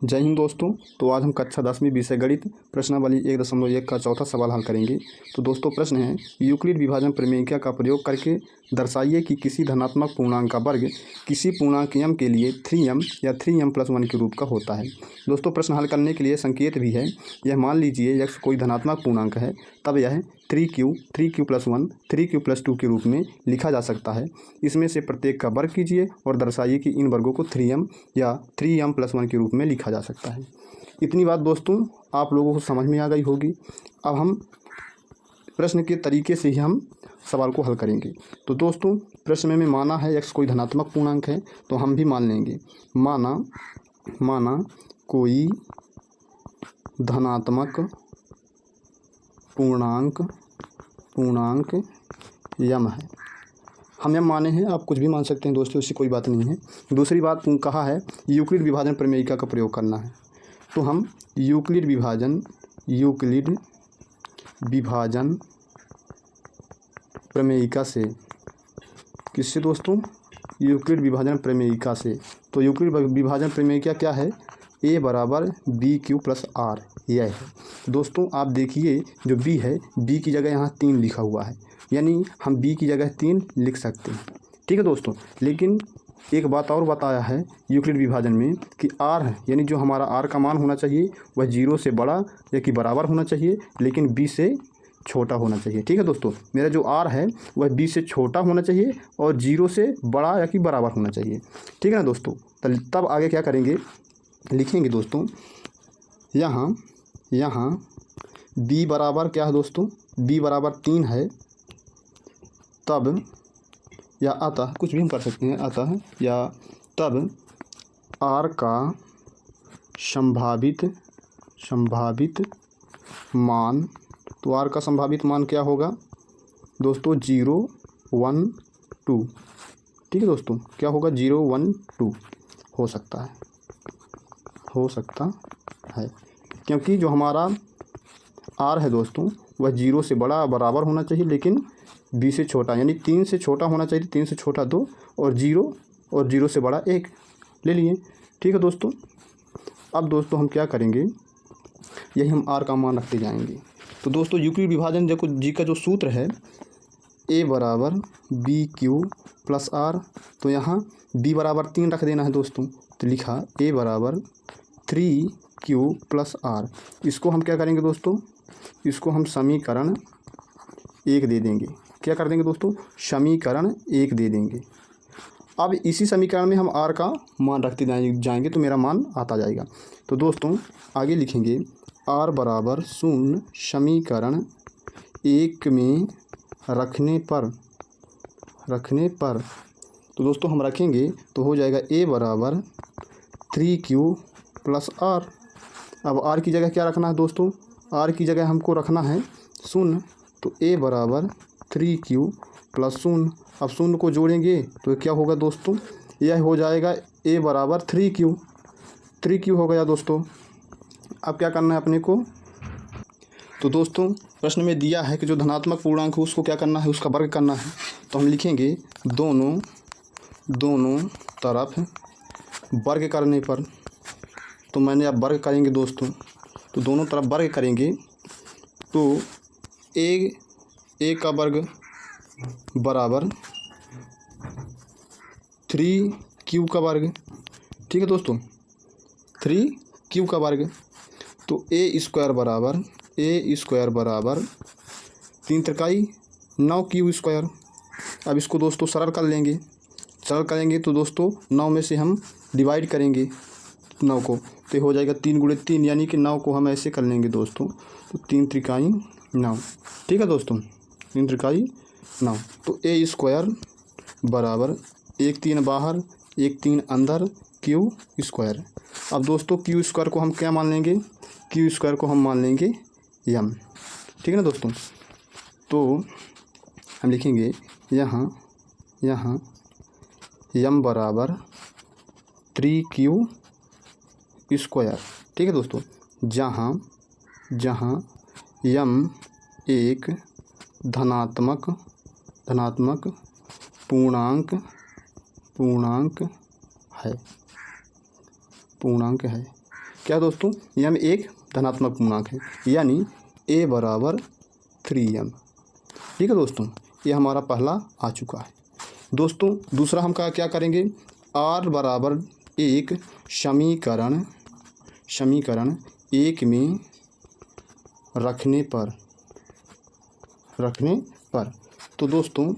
जय हिंद दोस्तों। तो आज हम कक्षा 10वीं विषय गणित प्रश्नावली 1.1 का चौथा सवाल हल करेंगे। तो दोस्तों प्रश्न है, यूक्लिड विभाजन प्रमेय का प्रयोग करके दर्शाइए कि किसी धनात्मक पूर्णांक का वर्ग किसी पूर्णांक m के लिए 3m या 3m+1 के रूप का होता है। दोस्तों प्रश्न हल करने के लिए संकेत भी है। यह मान लीजिए x कोई धनात्मक पूर्णांक है, तब यह 3q+1 3q+2 के रूप में लिखा जा सकता है। इसमें से प्रत्येक का वर्ग कीजिए और दर्शाइए कि इन वर्गों को 3m या 3m+1 के रूप में लिखा जा सकता है। इतनी बात दोस्तों आप लोगों को समझ में आ गई होगी। अब हम प्रश्न के तरीके से ही हम सवाल को हल करेंगे। तो दोस्तों प्रश्न में माना है x कोई धनात्मक पूर्णांक है, तो हम भी मान लेंगे। माना कोई धनात्मक पूर्णांक यम है। हम यम माने हैं, आप कुछ भी मान सकते हैं दोस्तों, इससे कोई बात नहीं है। दूसरी बात कहा है यूक्लिड विभाजन प्रमेयिका का प्रयोग करना है। तो हम यूक्लिड विभाजन प्रमेयिका से, किससे दोस्तों? यूक्लिड विभाजन प्रमेयिका से। तो यूक्लिड विभाजन प्रमेयिका क्या है? a बराबर BQ+R यह है। दोस्तों आप देखिए जो b है, b की जगह यहाँ 3 लिखा हुआ है, यानी हम b की जगह 3 लिख सकते हैं। ठीक है दोस्तों, लेकिन एक बात और बताया है यूक्लिड विभाजन में कि r है, यानी जो हमारा r का मान होना चाहिए वह 0 से बड़ा या कि बराबर होना चाहिए, लेकिन b से छोटा होना चाहिए। ठीक है दोस्तों, मेरा जो r है वह b से छोटा होना चाहिए और 0 से बड़ा या कि बराबर होना चाहिए। ठीक है ना दोस्तों। तब आगे क्या करेंगे, लिखेंगे दोस्तों यहाँ b बराबर क्या है दोस्तों? b बराबर 3 है, तब या अतः, कुछ भी हम कर सकते हैं, अतः या तब r का संभावित मान, तो r का संभावित मान क्या होगा दोस्तों? 0, 1, 2। ठीक है दोस्तों, क्या होगा? 0, 1, 2 हो सकता है, क्योंकि जो हमारा r है दोस्तों वह 0 से बड़ा बराबर होना चाहिए, लेकिन b से छोटा, यानी 3 से छोटा होना चाहिए, 3 से छोटा 2 और 0 से बड़ा 1 ले लिए। ठीक है दोस्तों। अब दोस्तों हम क्या करेंगे, यही हम r का मान रखते जाएंगे। तो दोस्तों यूक्लिड विभाजन देखो जी का जो सूत्र है a बराबर BQ+R, तो यहाँ b बराबर 3 रख देना है दोस्तों। तो लिखा a बराबर 3q+R। इसको हम क्या करेंगे दोस्तों? इसको हम समीकरण 1 दे देंगे। क्या कर देंगे दोस्तों? समीकरण 1 दे देंगे। अब इसी समीकरण में हम r का मान रखते जाएंगे तो मेरा मान आता जाएगा। तो दोस्तों आगे लिखेंगे r बराबर 0 समीकरण 1 में रखने पर तो दोस्तों हम रखेंगे तो हो जाएगा a बराबर 3q+R। अब r की जगह क्या रखना है दोस्तों? r की जगह हमको रखना है 0, तो a बराबर 3q+0। अब 0 को जोड़ेंगे तो क्या होगा दोस्तों? यह हो जाएगा a बराबर 3q हो गया दोस्तों। अब क्या करना है अपने को? तो दोस्तों प्रश्न में दिया है कि जो धनात्मक पूर्णांक है उसको क्या करना है? उसका वर्ग करना है। तो हम लिखेंगे दोनों तरफ वर्ग करने पर, तो मैंने अब वर्ग करेंगे दोस्तों, तो दोनों तरफ वर्ग करेंगे तो a का वर्ग बराबर 3q का वर्ग। ठीक है दोस्तों, 3q का वर्ग, तो a स्क्वायर बराबर 3 त्रिकाई 9q²। अब इसको दोस्तों सरल करेंगे तो दोस्तों 9 में से हम डिवाइड करेंगे 9 को, तो हो जाएगा 3 × 3, यानी कि 9 को हम ऐसे कर लेंगे दोस्तों, तो 3 त्रिकाई 9। ठीक है दोस्तों, 3 त्रिकाई 9, तो a² बराबर 1 3 बाहर 1 3 अंदर q²। अब दोस्तों q² को हम क्या मान लेंगे? q² को हम मान लेंगे m। ठीक है ना दोस्तों। तो हम लिखेंगे यहाँ m बराबर 3q²। ठीक है दोस्तों, जहाँ m एक धनात्मक पूर्णांक है। क्या है दोस्तों, m एक धनात्मक पूर्णांक है, यानी a बराबर 3m। ठीक है दोस्तों, ये हमारा पहला आ चुका है। दोस्तों दूसरा हम क्या करेंगे, r बराबर एक समीकरण एक में रखने पर तो दोस्तों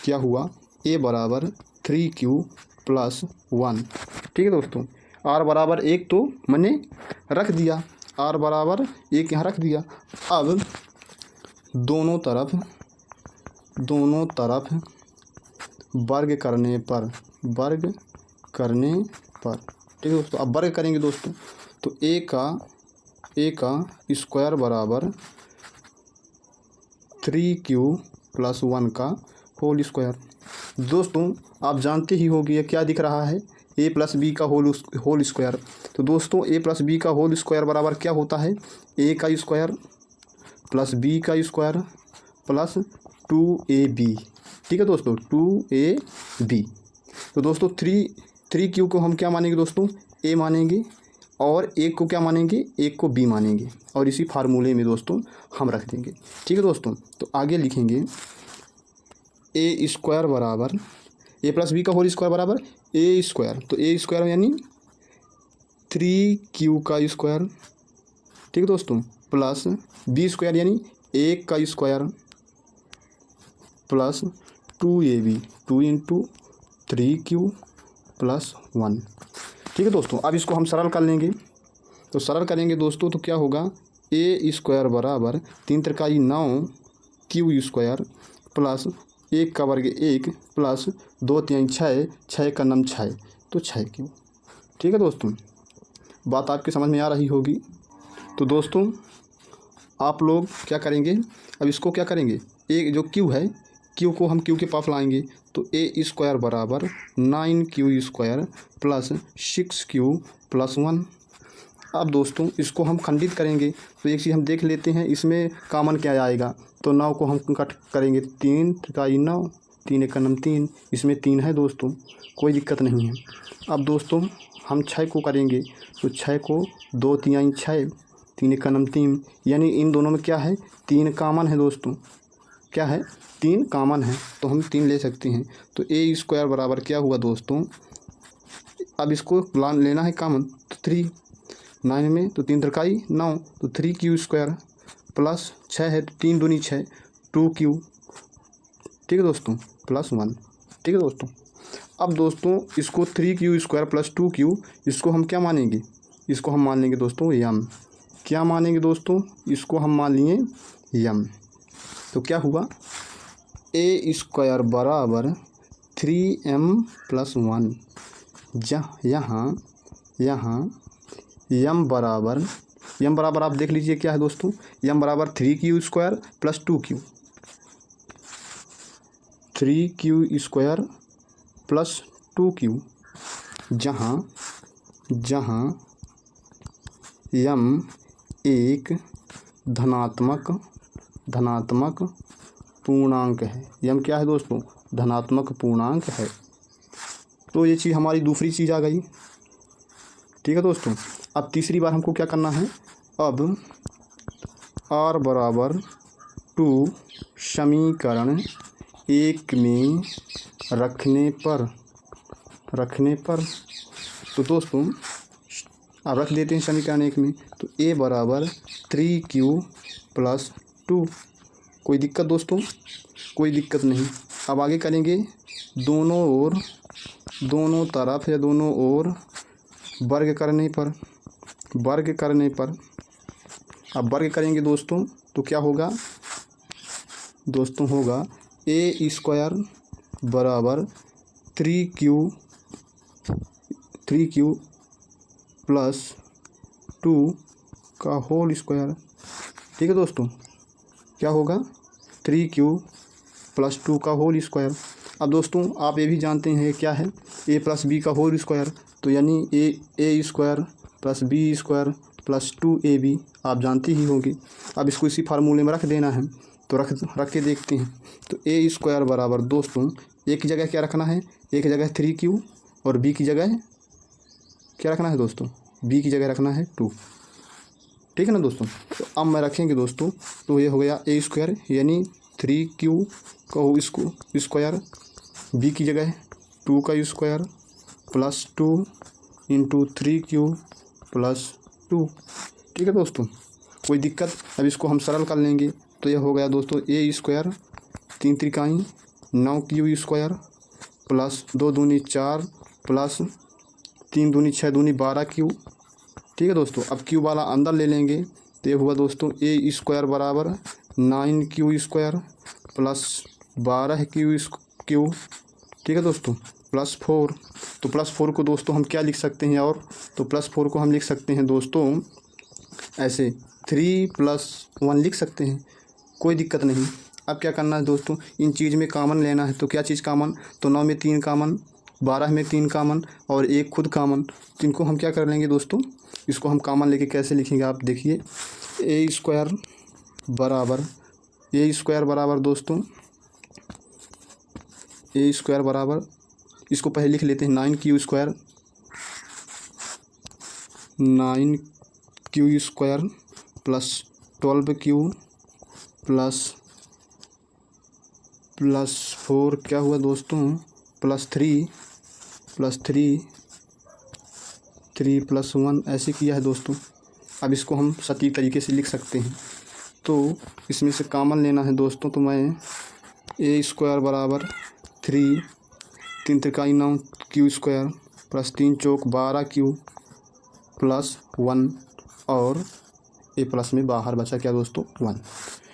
क्या हुआ, a बराबर 3q + 1। ठीक है दोस्तों, r बराबर एक तो मैंने रख दिया, r बराबर एक यहाँ रख दिया। अब दोनों तरफ वर्ग करने पर ठीक है दोस्तों। अब वर्ग करेंगे दोस्तों, तो a का स्क्वायर बराबर 3q + 1 का होल स्क्वायर। दोस्तों आप जानते ही होंगे ये क्या दिख रहा है, a + b का होल स्क्वायर। तो दोस्तों a + b का होल स्क्वायर बराबर क्या होता है, a का स्क्वायर + b का स्क्वायर + 2ab। ठीक है दोस्तों, 2ab। तो दोस्तों 3q को हम क्या मानेंगे दोस्तों, a मानेंगे, और एक को क्या मानेंगे, एक को b मानेंगे, और इसी फार्मूले में दोस्तों हम रख देंगे। ठीक है दोस्तों, तो आगे लिखेंगे a स्क्वायर बराबर a + b का होल स्क्वायर बराबर a स्क्वायर, तो a स्क्वायर यानी 3q का स्क्वायर। ठीक है दोस्तों, प्लस b स्क्वायर यानी 1 का स्क्वायर प्लस 2ab, 2 × 3q + 1। ठीक है दोस्तों, अब इसको हम सरल कर लेंगे। तो सरल करेंगे दोस्तों तो क्या होगा, a स्क्वायर बराबर 3 × 3 = 9 q स्क्वायर प्लस 1 का वर्ग 1 प्लस 2 × 3 = 6, 6 का 9 6, तो 6q। ठीक है दोस्तों, बात आपकी समझ में आ रही होगी। तो दोस्तों आप लोग क्या करेंगे, अब इसको क्या करेंगे, एक जो q है, q को हम q के पास लाएंगे, तो a स्क्वायर बराबर 9q स्क्वायर प्लस 6q + 1। अब दोस्तों इसको हम खंडित करेंगे, तो एक चीज़ हम देख लेते हैं, इसमें कॉमन क्या आएगा। तो 9 को हम कट करेंगे, 3 × 9, 3 × 9 3, इसमें 3 है दोस्तों, कोई दिक्कत नहीं है। अब दोस्तों हम 6 को करेंगे, तो 6 को 2 × 3 = 6, 3 × 9 3, यानी इन दोनों में क्या है, 3 कॉमन है दोस्तों। क्या है, 3 कॉमन है, तो हम 3 ले सकते हैं। तो a स्क्वायर बराबर क्या हुआ दोस्तों, अब इसको लेना है कॉमन, तो 3 9 में, तो 3 × 3 = 9, तो 3q स्क्वायर प्लस 6 है, तो 3 दूनी 6, 2q। ठीक है दोस्तों, + 1। ठीक है दोस्तों, अब दोस्तों इसको 3q स्क्वायर + 2q, इसको हम क्या मानेंगे, इसको हम मान लेंगे दोस्तों m। क्या मानेंगे दोस्तों, इसको हम मान लिए m। तो क्या हुआ, a स्क्वायर बराबर 3m + 1। यहाँ m बराबर आप देख लीजिए क्या है दोस्तों, m बराबर 3q square + 2q, 3q square + 2q, जहाँ m एक धनात्मक पूर्णांक है। m क्या है दोस्तों, धनात्मक पूर्णांक है। तो ये चीज़ हमारी दूसरी चीज़ आ गई। ठीक है दोस्तों, अब तीसरी बार हमको क्या करना है, अब r बराबर 2 समीकरण एक में रखने पर तो दोस्तों अब रख देते हैं समीकरण एक में, तो a बराबर 3q + 2। कोई दिक्कत दोस्तों, कोई दिक्कत नहीं। अब आगे करेंगे, दोनों तरफ या दोनों ओर वर्ग करने पर। अब वर्ग करेंगे दोस्तों, तो क्या होगा दोस्तों, होगा a स्क्वायर बराबर 3q + 2 का होल स्क्वायर। ठीक है दोस्तों, क्या होगा, 3q + 2 का होल स्क्वायर। अब दोस्तों आप ये भी जानते हैं क्या है, a + b का होल स्क्वायर, तो यानी a square + b square + 2ab, आप जानते ही होंगे। अब इसको इसी फार्मूले में रख देना है, तो रख के देखते हैं। तो a स्क्वायर बराबर दोस्तों, एक जगह क्या रखना है, एक जगह 3q और b की जगह क्या रखना है दोस्तों, बी की जगह रखना है 2, ठीक है ना दोस्तों। तो अब मैं रखेंगे दोस्तों, तो ये हो गया ए स्क्वायर यानी 3q का इसको स्क्वायर, बी की जगह 2 का square plus 2 into 3q plus 2, ठीक है दोस्तों। कोई दिक्कत? अब इसको हम सरल कर लेंगे, तो ये हो गया दोस्तों ए स्क्वायर 3 त्रिकाई 9q स्क्वायर प्लस 2 दूनी 4 प्लस 3 दूनी 6 दूनी 12q, ठीक है दोस्तों। अब q वाला अंदर ले लेंगे, तो ये हुआ दोस्तों ए स्क्वायर बराबर 9q स्क्वायर प्लस 12q, ठीक है दोस्तों, प्लस 4। तो प्लस 4 को दोस्तों हम क्या लिख सकते हैं, और तो प्लस 4 को हम लिख सकते हैं दोस्तों ऐसे 3 + 1 लिख सकते हैं, कोई दिक्कत नहीं। अब क्या करना है दोस्तों, इन चीज़ में कॉमन लेना है। तो क्या चीज़ कॉमन, तो 9 में 3 कॉमन, 12 में 3 कॉमन और 1 खुद कॉमन। तो इनको हम क्या कर लेंगे दोस्तों, इसको हम कॉमन लेके कैसे लिखेंगे आप देखिए, ए स्क्वायर बराबर दोस्तों ए स्क्वायर बराबर, इसको पहले लिख लेते हैं 9q square plus 12q plus 4 क्या हुआ दोस्तों प्लस 3 + 1 ऐसे किया है दोस्तों। अब इसको हम सटीक तरीके से लिख सकते हैं। तो इसमें से कॉमन लेना है दोस्तों, तो मैं ए स्क्वायर बराबर 3 त्रिकाई 9q स्क्वायर प्लस 3 चौक 12q प्लस 1 और ए प्लस में बाहर बचा क्या दोस्तों 1,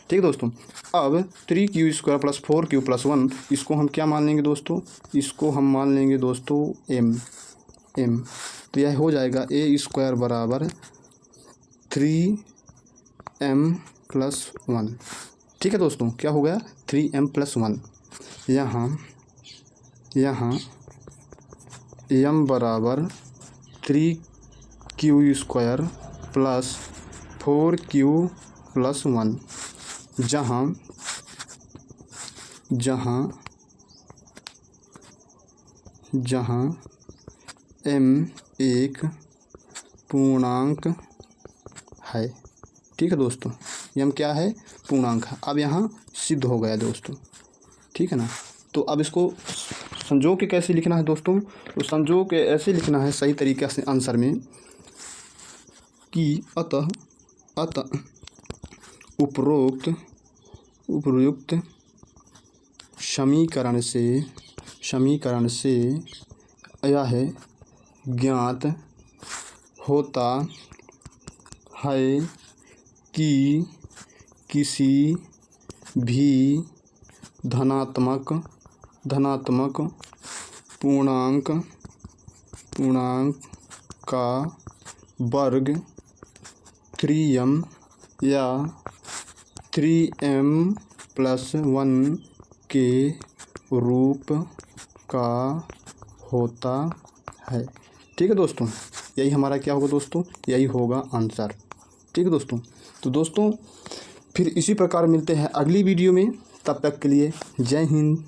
ठीक है दोस्तों। अब 3q square plus 4q plus 1 इसको हम क्या मान लेंगे दोस्तों, इसको हम मान लेंगे दोस्तों m। तो यह हो जाएगा ए स्क्वायर बराबर 3m + 1, ठीक है दोस्तों। क्या हो गया 3m + 1। यहाँ m बराबर 3q square plus 4q plus 1, जहाँ m एक पूर्णांक है, ठीक है दोस्तों। m क्या है, पूर्णांक है। अब यहाँ सिद्ध हो गया दोस्तों, ठीक है ना। तो अब इसको संजो के कैसे लिखना है दोस्तों, तो संजो के ऐसे लिखना है सही तरीके से आंसर में कि अतः उपरोक्त समीकरण से यह ज्ञात होता है कि किसी भी धनात्मक पूर्णांक का वर्ग 3m या 3m + 1 के रूप का होता है, ठीक है दोस्तों। यही हमारा क्या होगा दोस्तों, यही होगा आंसर, ठीक है दोस्तों। तो दोस्तों फिर इसी प्रकार मिलते हैं अगली वीडियो में, तब तक के लिए जय हिंद।